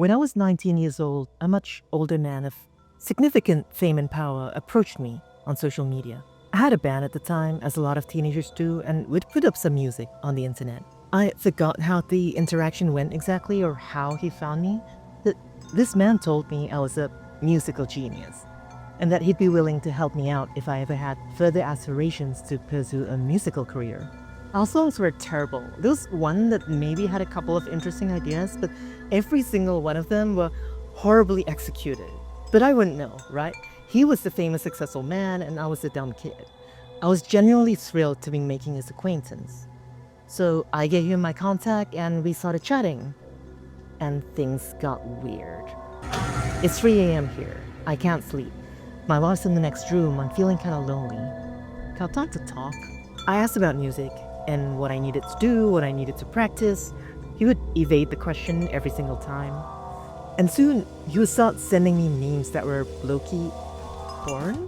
When I was 19 years old, a much older man of significant fame and power approached me on social media. I had a band at the time, as a lot of teenagers do, and would put up some music on the internet. I forgot how the interaction went exactly or how he found me. But this man told me I was a musical genius and that he'd be willing to help me out if I ever had further aspirations to pursue a musical career. Our songs were terrible. There was one that maybe had a couple of interesting ideas, but every single one of them were horribly executed. But I wouldn't know, right? He was the famous successful man and I was the dumb kid. I was genuinely thrilled to be making his acquaintance. So I gave him my contact and we started chatting. And things got weird. It's 3 a.m. here. I can't sleep. My wife's in the next room. I'm feeling kind of lonely. Got time to talk. I asked about music and what I needed to do, what I needed to practice. He would evade the question every single time. And soon, he would start sending me memes that were low-key porn.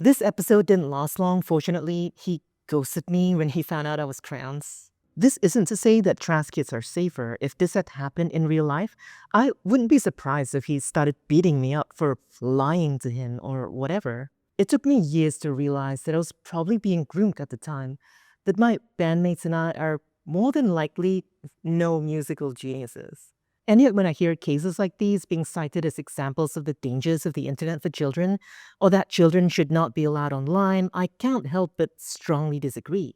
This episode didn't last long, fortunately. He ghosted me when he found out I was trans. This isn't to say that trans kids are safer. If this had happened in real life, I wouldn't be surprised if he started beating me up for lying to him or whatever. It took me years to realize that I was probably being groomed at the time, that my bandmates and I are more than likely no musical geniuses. And yet when I hear cases like these being cited as examples of the dangers of the internet for children, or that children should not be allowed online, I can't help but strongly disagree.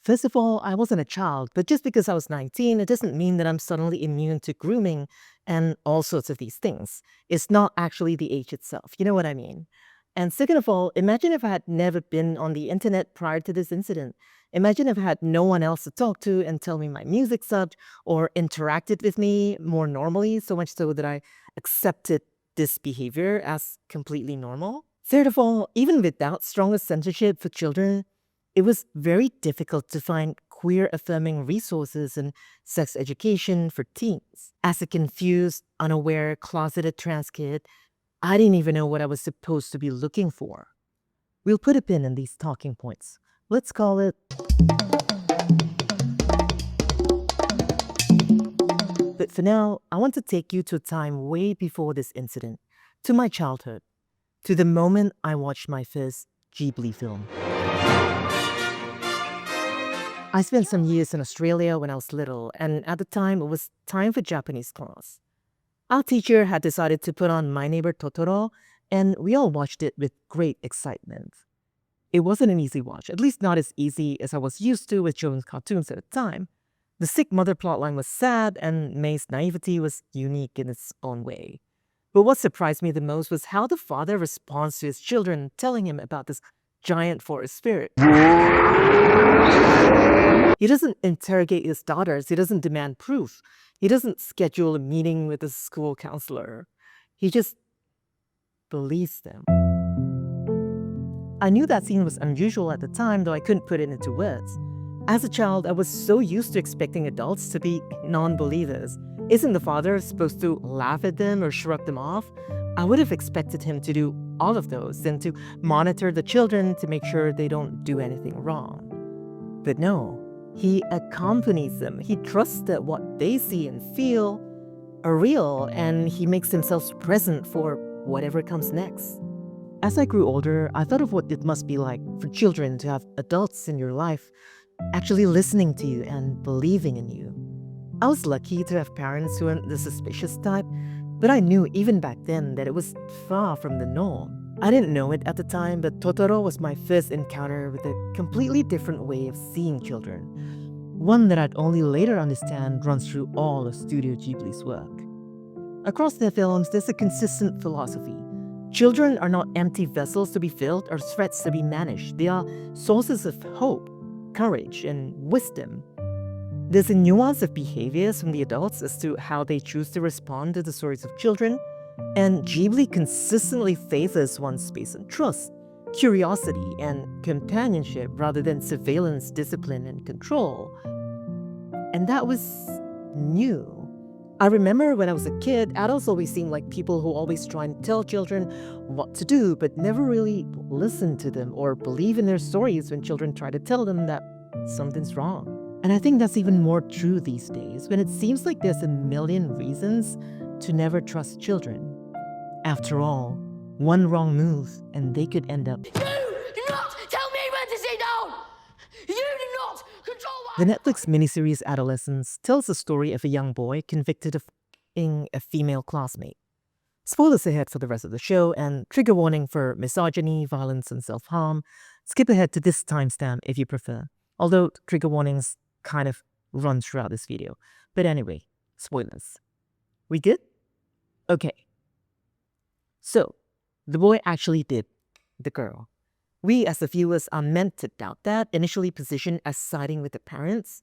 First of all, I wasn't a child, but just because I was 19, it doesn't mean that I'm suddenly immune to grooming and all sorts of these things. It's not actually the age itself, you know what I mean? And second of all, imagine if I had never been on the internet prior to this incident. Imagine if I had no one else to talk to and tell me my music sucked or interacted with me more normally, so much so that I accepted this behavior as completely normal. Third of all, even without stronger censorship for children, it was very difficult to find queer-affirming resources and sex education for teens. As a confused, unaware, closeted trans kid, I didn't even know what I was supposed to be looking for. We'll put a pin in these talking points. Let's call it... But for now, I want to take you to a time way before this incident, to my childhood, to the moment I watched my first Ghibli film. I spent some years in Australia when I was little, and at the time it was time for Japanese class. Our teacher had decided to put on My Neighbor Totoro, and we all watched it with great excitement. It wasn't an easy watch, at least not as easy as I was used to with children's cartoons at the time. The sick mother plotline was sad, and May's naivety was unique in its own way. But what surprised me the most was how the father responds to his children telling him about this giant forest spirit. He doesn't interrogate his daughters. He doesn't demand proof. He doesn't schedule a meeting with the school counselor. He just believes them. I knew that scene was unusual at the time, though I couldn't put it into words. As a child, I was so used to expecting adults to be non-believers. Isn't the father supposed to laugh at them or shrug them off? I would have expected him to do all of those and to monitor the children to make sure they don't do anything wrong. But no. He accompanies them. He trusts that what they see and feel are real, and he makes himself present for whatever comes next. As I grew older, I thought of what it must be like for children to have adults in your life actually listening to you and believing in you. I was lucky to have parents who weren't the suspicious type, but I knew even back then that it was far from the norm. I didn't know it at the time, but Totoro was my first encounter with a completely different way of seeing children. One that I'd only later understand runs through all of Studio Ghibli's work. Across their films, there's a consistent philosophy. Children are not empty vessels to be filled or threats to be managed. They are sources of hope, courage, and wisdom. There's a nuance of behaviors from the adults as to how they choose to respond to the stories of children, and Ghibli consistently favors one's space and trust, curiosity, and companionship rather than surveillance, discipline, and control. And that was new. I remember when I was a kid, adults always seemed like people who always try and tell children what to do, but never really listen to them or believe in their stories when children try to tell them that something's wrong. And I think that's even more true these days, when it seems like there's a million reasons to never trust children. After all, one wrong move and they could end up. You do not tell me when to sit down! You do not control The Netflix miniseries Adolescence tells the story of a young boy convicted of being a female classmate. Spoilers ahead for the rest of the show, and trigger warning for misogyny, violence, and self-harm. Skip ahead to this timestamp if you prefer, although trigger warnings kind of run throughout this video. But anyway, spoilers. We good? Okay. So, the boy actually did the girl. We as the viewers are meant to doubt that, initially positioned as siding with the parents.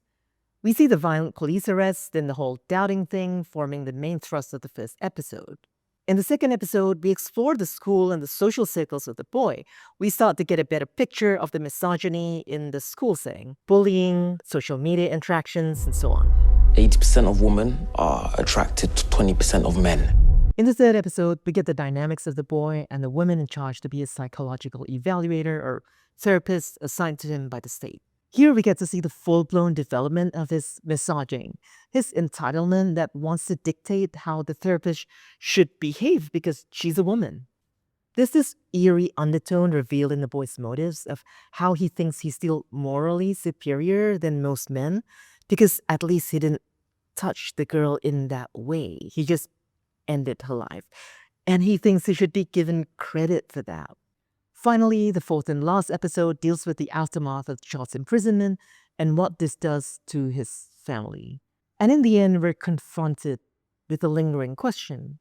We see the violent police arrest and the whole doubting thing forming the main thrust of the first episode. In the second episode, we explore the school and the social circles of the boy. We start to get a better picture of the misogyny in the school setting, bullying, social media interactions, and so on. 80% of women are attracted to 20% of men. In the third episode, we get the dynamics of the boy and the woman in charge to be a psychological evaluator or therapist assigned to him by the state. Here we get to see the full-blown development of his misogyny, his entitlement that wants to dictate how the therapist should behave because she's a woman. There's this eerie undertone revealed in the boy's motives of how he thinks he's still morally superior than most men because at least he didn't touch the girl in that way. He just ended her life, and he thinks he should be given credit for that. Finally, the fourth and last episode deals with the aftermath of the child's imprisonment and what this does to his family. And in the end, we're confronted with the lingering question: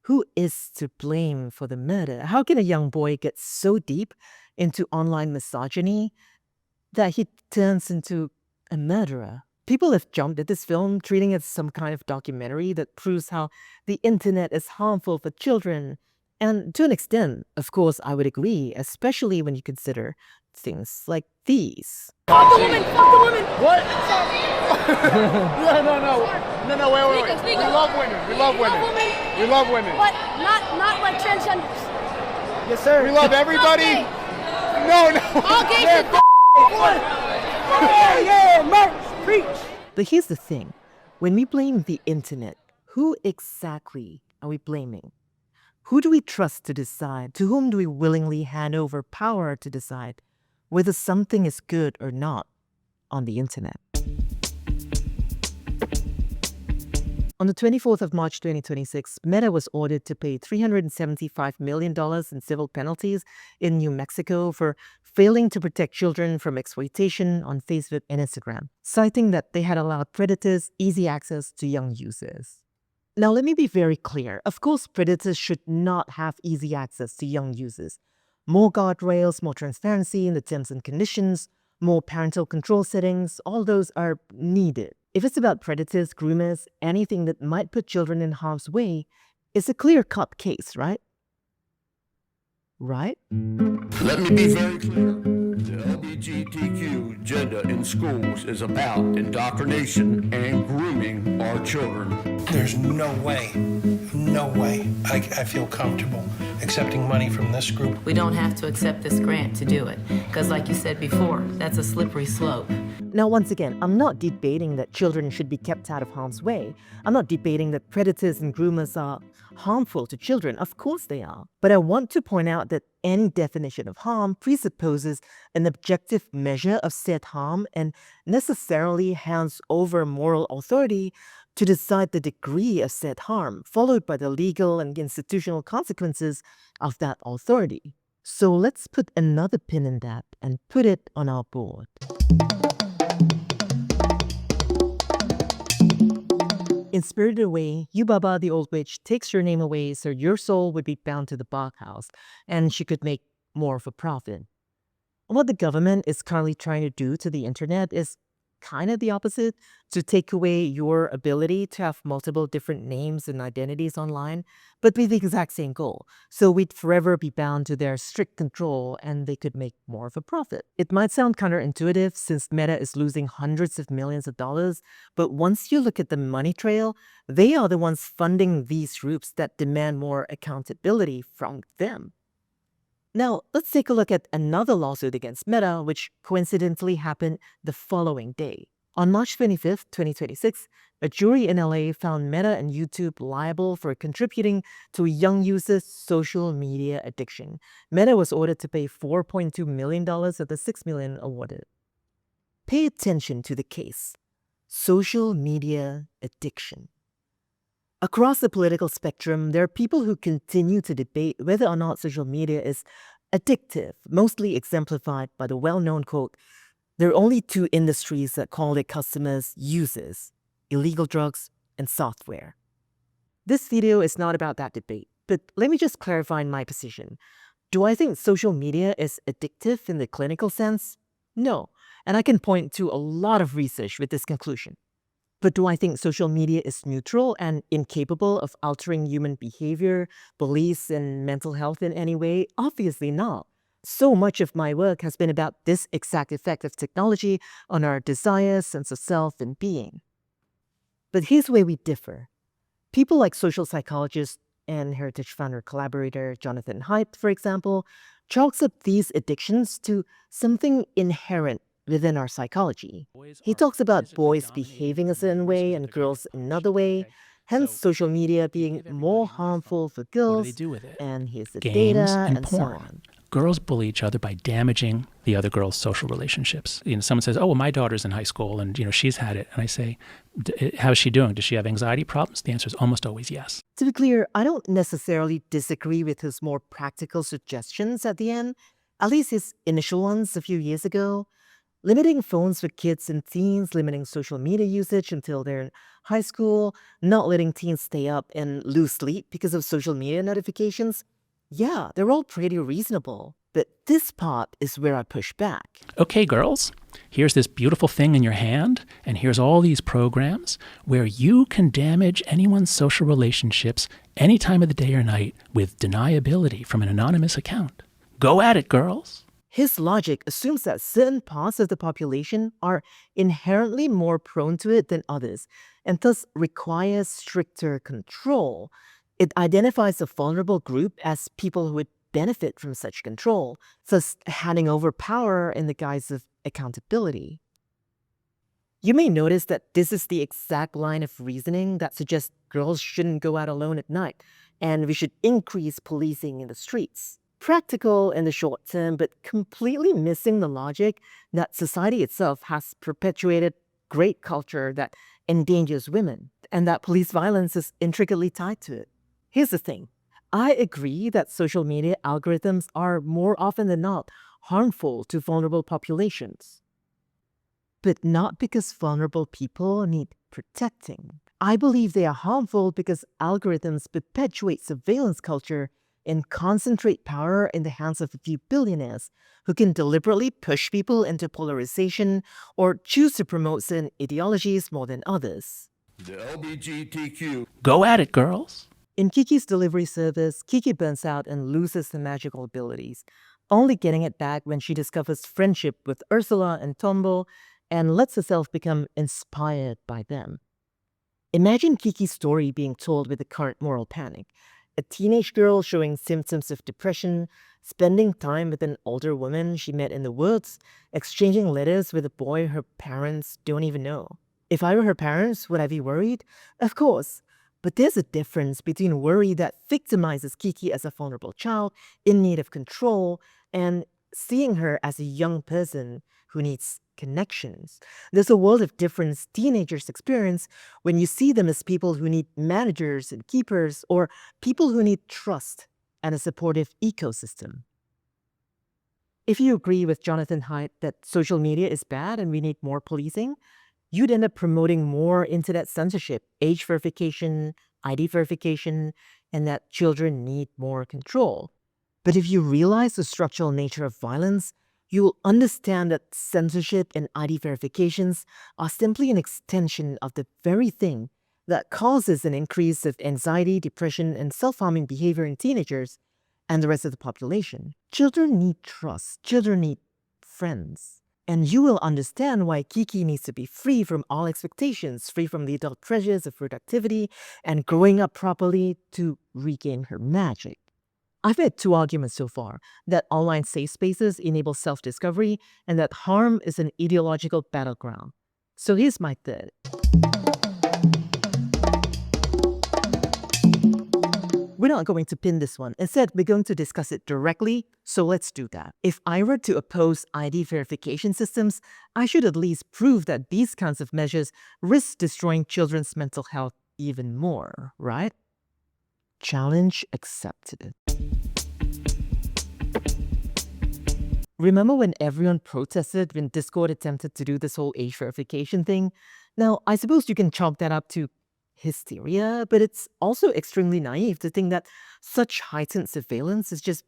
who is to blame for the murder? How can a young boy get so deep into online misogyny that he turns into a murderer? People have jumped at this film, treating it as some kind of documentary that proves how the internet is harmful for children. And to an extent, of course, I would agree, especially when you consider things like these. Fuck the woman! Fuck the woman! What? No, wait. We love women. We love women. We love women. But not like transgenders. Yes, sir. We love everybody. Okay. No. All gays Yeah, merch. Preach. But here's the thing. When we blame the internet, who exactly are we blaming? Who do we trust to decide? To whom do we willingly hand over power to decide whether something is good or not on the internet? On the 24th of March 2026, Meta was ordered to pay $375 million in civil penalties in New Mexico for failing to protect children from exploitation on Facebook and Instagram, citing that they had allowed predators easy access to young users. Now, let me be very clear. Of course, predators should not have easy access to young users. More guardrails, more transparency in the terms and conditions, more parental control settings, all those are needed. If it's about predators, groomers, anything that might put children in harm's way, it's a clear-cut case, right? Right? Let me be very clear. The LGBTQ agenda in schools is about indoctrination and grooming our children. There's no way I feel comfortable accepting money from this group. We don't have to accept this grant to do it, because like you said before, that's a slippery slope. Now, once again, I'm not debating that children should be kept out of harm's way. I'm not debating that predators and groomers are harmful to children. Of course they are. But I want to point out that any definition of harm presupposes an objective measure of said harm and necessarily hands over moral authority to decide the degree of said harm, followed by the legal and institutional consequences of that authority. So let's put another pin in that and put it on our board. In Spirited Away, Yubaba, the old witch, takes your name away so your soul would be bound to the bathhouse, and she could make more of a profit. What the government is currently trying to do to the internet is kind of the opposite, to take away your ability to have multiple different names and identities online, but with the exact same goal. So we'd forever be bound to their strict control and they could make more of a profit. It might sound counterintuitive since Meta is losing hundreds of millions of dollars, but once you look at the money trail, they are the ones funding these groups that demand more accountability from them. Now, let's take a look at another lawsuit against Meta, which coincidentally happened the following day. On March 25th, 2026, a jury in LA found Meta and YouTube liable for contributing to a young user's social media addiction. Meta was ordered to pay $4.2 million of the $6 million awarded. Pay attention to the case. Social media addiction. Across the political spectrum, there are people who continue to debate whether or not social media is addictive, mostly exemplified by the well-known quote, "There are only two industries that call their customers users, illegal drugs and software." This video is not about that debate, but let me just clarify my position. Do I think social media is addictive in the clinical sense? No, and I can point to a lot of research with this conclusion. But do I think social media is neutral and incapable of altering human behavior, beliefs, and mental health in any way? Obviously not. So much of my work has been about this exact effect of technology on our desires, sense of self, and being. But here's where we differ. People like social psychologist and Heritage Founder collaborator Jonathan Haidt, for example, chalks up these addictions to something inherent within our psychology. He talks about boys behaving a certain way and girls another way, hence social media being more harmful for What do they girls, do with it? and here's the Games data, and and so porn. on. Girls bully each other by damaging the other girl's social relationships. Someone says, "Oh, well, my daughter's in high school and she's had it," and I say, "How's she doing? Does she have anxiety problems?" The answer is almost always yes. To be clear, I don't necessarily disagree with his more practical suggestions at the end, at least his initial ones a few years ago. Limiting phones for kids and teens, limiting social media usage until they're in high school, not letting teens stay up and lose sleep because of social media notifications. Yeah, they're all pretty reasonable. But this part is where I push back. Okay, girls, here's this beautiful thing in your hand, and here's all these programs where you can damage anyone's social relationships any time of the day or night with deniability from an anonymous account. Go at it, girls. His logic assumes that certain parts of the population are inherently more prone to it than others, and thus requires stricter control. It identifies a vulnerable group as people who would benefit from such control, thus handing over power in the guise of accountability. You may notice that this is the exact line of reasoning that suggests girls shouldn't go out alone at night, and we should increase policing in the streets. Practical in the short term, but completely missing the logic that society itself has perpetuated great culture that endangers women, and that police violence is intricately tied to it. Here's the thing. I agree that social media algorithms are more often than not harmful to vulnerable populations. But not because vulnerable people need protecting. I believe they are harmful because algorithms perpetuate surveillance culture and concentrate power in the hands of a few billionaires who can deliberately push people into polarization or choose to promote certain ideologies more than others. The LGBTQ. Go at it, girls. In Kiki's delivery service, Kiki burns out and loses her magical abilities, only getting it back when she discovers friendship with Ursula and Tombo and lets herself become inspired by them. Imagine Kiki's story being told with the current moral panic. A teenage girl showing symptoms of depression, spending time with an older woman she met in the woods, exchanging letters with a boy her parents don't even know. If I were her parents, would I be worried? Of course. But there's a difference between worry that victimizes Kiki as a vulnerable child in need of control and seeing her as a young person who needs connections. There's a world of difference teenagers experience when you see them as people who need managers and keepers, or people who need trust and a supportive ecosystem. If you agree with Jonathan Haidt that social media is bad and we need more policing, you'd end up promoting more internet censorship, age verification, ID verification, and that children need more control. But if you realize the structural nature of violence, you will understand that censorship and ID verifications are simply an extension of the very thing that causes an increase of anxiety, depression, and self-harming behavior in teenagers and the rest of the population. Children need trust. Children need friends. And you will understand why Kiki needs to be free from all expectations, free from the adult pressures of productivity and growing up properly to regain her magic. I've had two arguments so far, that online safe spaces enable self-discovery and that harm is an ideological battleground. So here's my third. We're not going to pin this one. Instead, we're going to discuss it directly, so let's do that. If I were to oppose ID verification systems, I should at least prove that these kinds of measures risk destroying children's mental health even more, right? Challenge accepted. Remember when everyone protested when Discord attempted to do this whole age verification thing? Now, I suppose you can chalk that up to hysteria, but it's also extremely naive to think that such heightened surveillance is just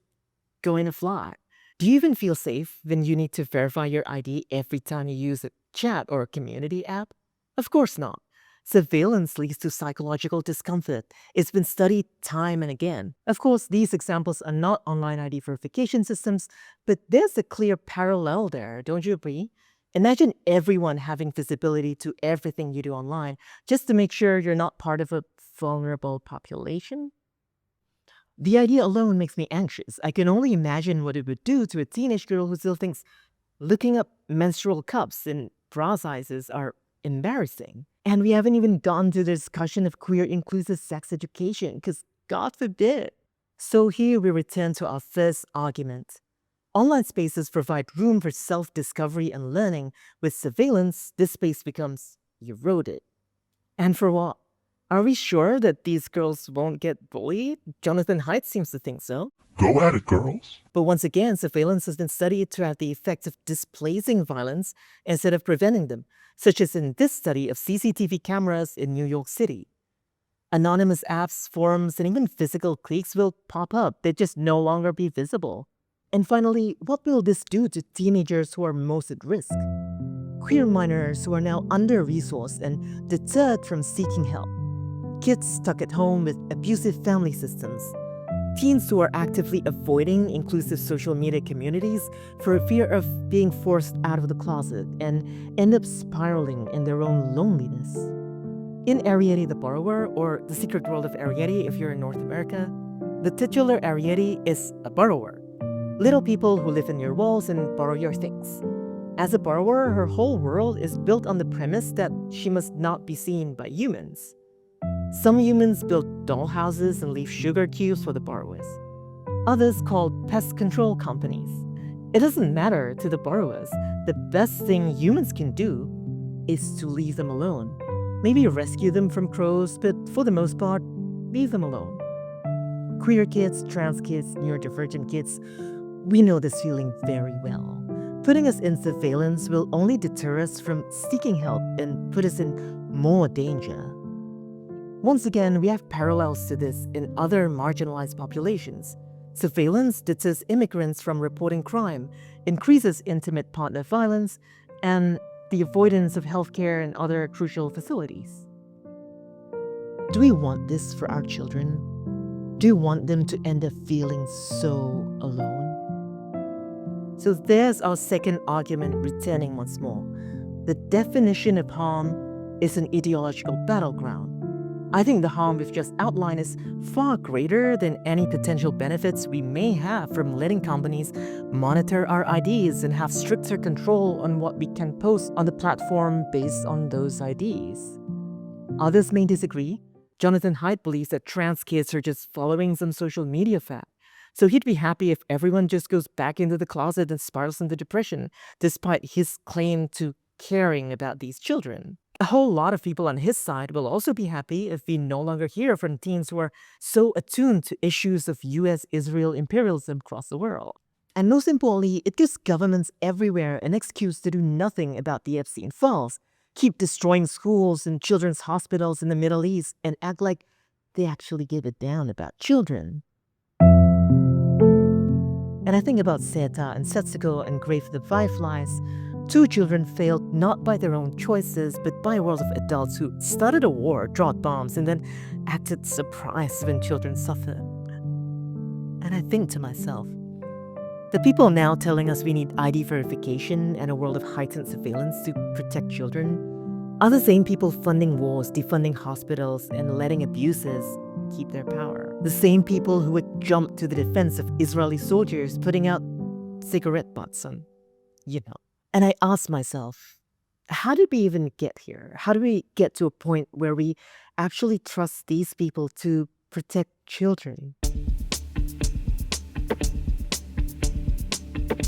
going to fly. Do you even feel safe when you need to verify your ID every time you use a chat or a community app? Of course not. Surveillance leads to psychological discomfort. It's been studied time and again. Of course, these examples are not online ID verification systems, but there's a clear parallel there, don't you agree? Imagine everyone having visibility to everything you do online just to make sure you're not part of a vulnerable population. The idea alone makes me anxious. I can only imagine what it would do to a teenage girl who still thinks looking up menstrual cups and bra sizes are embarrassing. And we haven't even gone to the discussion of queer inclusive sex education, because God forbid. So here we return to our first argument. Online spaces provide room for self-discovery and learning. With surveillance, this space becomes eroded. And for what? Are we sure that these girls won't get bullied? Jonathan Haidt seems to think so. Go at it, girls. But once again, surveillance has been studied to have the effect of displacing violence instead of preventing them, such as in this study of CCTV cameras in New York City. Anonymous apps, forums, and even physical cliques will pop up. They'll just no longer be visible. And finally, what will this do to teenagers who are most at risk? Queer minors who are now under-resourced and deterred from seeking help. Kids stuck at home with abusive family systems. Teens who are actively avoiding inclusive social media communities for fear of being forced out of the closet and end up spiraling in their own loneliness. In Arriety the Borrower, or The Secret World of Arriety if you're in North America, the titular Arriety is a borrower. Little people who live in your walls and borrow your things. As a borrower, her whole world is built on the premise that she must not be seen by humans. Some humans build dollhouses and leave sugar cubes for the borrowers. Others called pest control companies. It doesn't matter to the borrowers. The best thing humans can do is to leave them alone. Maybe rescue them from crows, but for the most part, leave them alone. Queer kids, trans kids, neurodivergent kids, we know this feeling very well. Putting us in surveillance will only deter us from seeking help and put us in more danger. Once again, we have parallels to this in other marginalized populations. Surveillance deters immigrants from reporting crime, increases intimate partner violence, and the avoidance of healthcare and other crucial facilities. Do we want this for our children? Do you want them to end up feeling so alone? So there's our second argument returning once more. The definition of harm is an ideological battleground. I think the harm we've just outlined is far greater than any potential benefits we may have from letting companies monitor our IDs and have stricter control on what we can post on the platform based on those IDs. Others may disagree. Jonathan Haidt believes that trans kids are just following some social media fad. So he'd be happy if everyone just goes back into the closet and spirals into depression, despite his claim to caring about these children. A whole lot of people on his side will also be happy if we no longer hear from teens who are so attuned to issues of US-Israel imperialism across the world. And most importantly, it gives governments everywhere an excuse to do nothing about the Epstein files, keep destroying schools and children's hospitals in the Middle East, and act like they actually give a damn about children. And I think about Seta and Setsuko and Grave of the Fireflies. Two children failed not by their own choices, but by a world of adults who started a war, dropped bombs, and then acted surprised when children suffered. And I think to myself, the people now telling us we need ID verification and a world of heightened surveillance to protect children are the same people funding wars, defunding hospitals, and letting abuses keep their power. The same people who would jump to the defense of Israeli soldiers putting out cigarette butts on, And I ask myself, how did we even get here? How do we get to a point where we actually trust these people to protect children?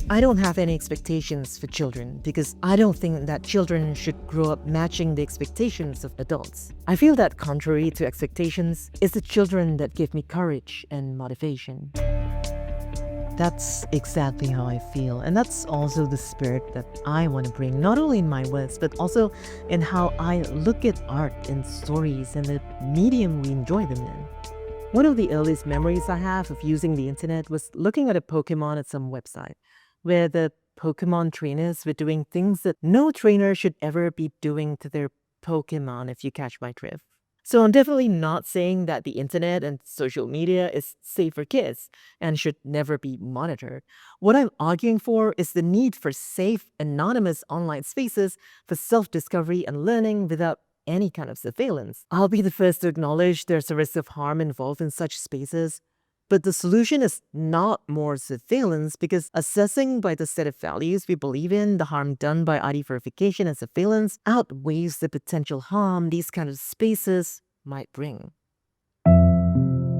I don't have any expectations for children because I don't think that children should grow up matching the expectations of adults. I feel that contrary to expectations, it's the children that give me courage and motivation. That's exactly how I feel, and that's also the spirit that I want to bring, not only in my words, but also in how I look at art and stories and the medium we enjoy them in. One of the earliest memories I have of using the internet was looking at a Pokemon at some website, where the Pokemon trainers were doing things that no trainer should ever be doing to their Pokemon, if you catch my drift. So I'm definitely not saying that the internet and social media is safe for kids and should never be monitored. What I'm arguing for is the need for safe, anonymous online spaces for self-discovery and learning without any kind of surveillance. I'll be the first to acknowledge there's a risk of harm involved in such spaces, but the solution is not more surveillance because assessing by the set of values we believe in, the harm done by ID verification and surveillance outweighs the potential harm these kind of spaces might bring.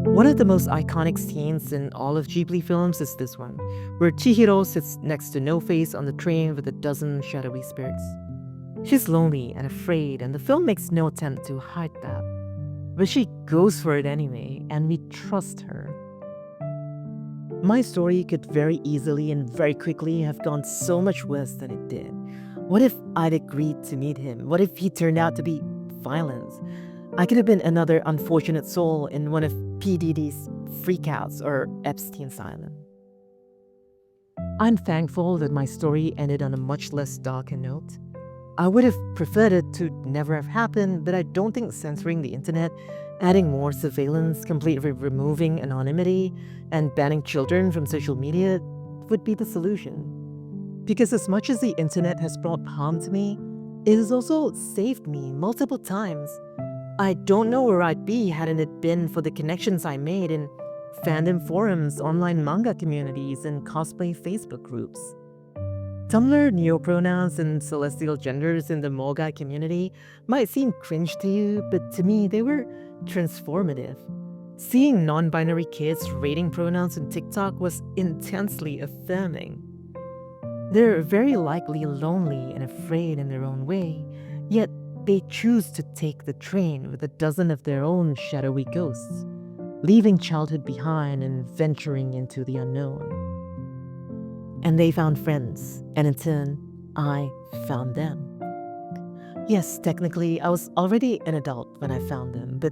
One of the most iconic scenes in all of Ghibli films is this one, where Chihiro sits next to No-Face on the train with a dozen shadowy spirits. She's lonely and afraid, and the film makes no attempt to hide that. But she goes for it anyway, and we trust her. My story could very easily and very quickly have gone so much worse than it did. What if I'd agreed to meet him? What if he turned out to be violent? I could have been another unfortunate soul in one of P. Diddy's freakouts or Epstein's Island. I'm thankful that my story ended on a much less darker note. I would have preferred it to never have happened, but I don't think censoring the internet, adding more surveillance, completely removing anonymity, and banning children from social media would be the solution. Because as much as the internet has brought harm to me, it has also saved me multiple times. I don't know where I'd be hadn't it been for the connections I made in fandom forums, online manga communities, and cosplay Facebook groups. Tumblr neopronouns and celestial genders in the Mogai community might seem cringe to you, but to me they were transformative. Seeing non-binary kids rating pronouns on TikTok was intensely affirming. They're very likely lonely and afraid in their own way, yet they choose to take the train with a dozen of their own shadowy ghosts, leaving childhood behind and venturing into the unknown. And they found friends, and in turn, I found them. Yes, technically, I was already an adult when I found them, but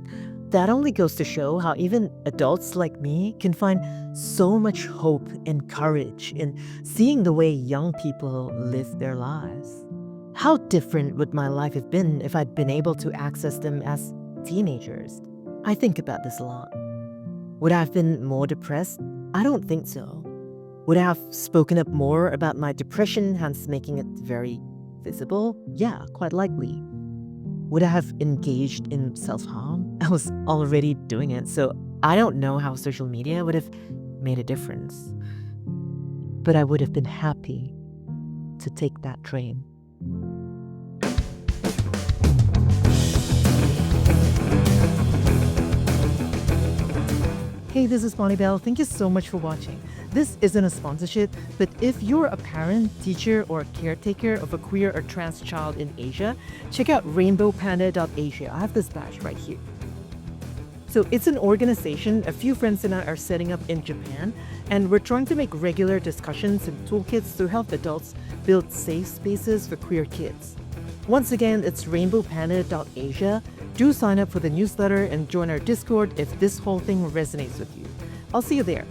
that only goes to show how even adults like me can find so much hope and courage in seeing the way young people live their lives. How different would my life have been if I'd been able to access them as teenagers? I think about this a lot. Would I have been more depressed? I don't think so. Would I have spoken up more about my depression, hence making it very visible? Yeah, quite likely. Would I have engaged in self-harm? I was already doing it, so I don't know how social media would have made a difference. But I would have been happy to take that train. Hey, this is Bonnie Bell. Thank you so much for watching. This isn't a sponsorship, but if you're a parent, teacher, or caretaker of a queer or trans child in Asia, check out rainbowpanda.asia. I have this badge right here. So it's an organization a few friends and I are setting up in Japan, and we're trying to make regular discussions and toolkits to help adults build safe spaces for queer kids. Once again, it's rainbowpanda.asia. Do sign up for the newsletter and join our Discord if this whole thing resonates with you. I'll see you there.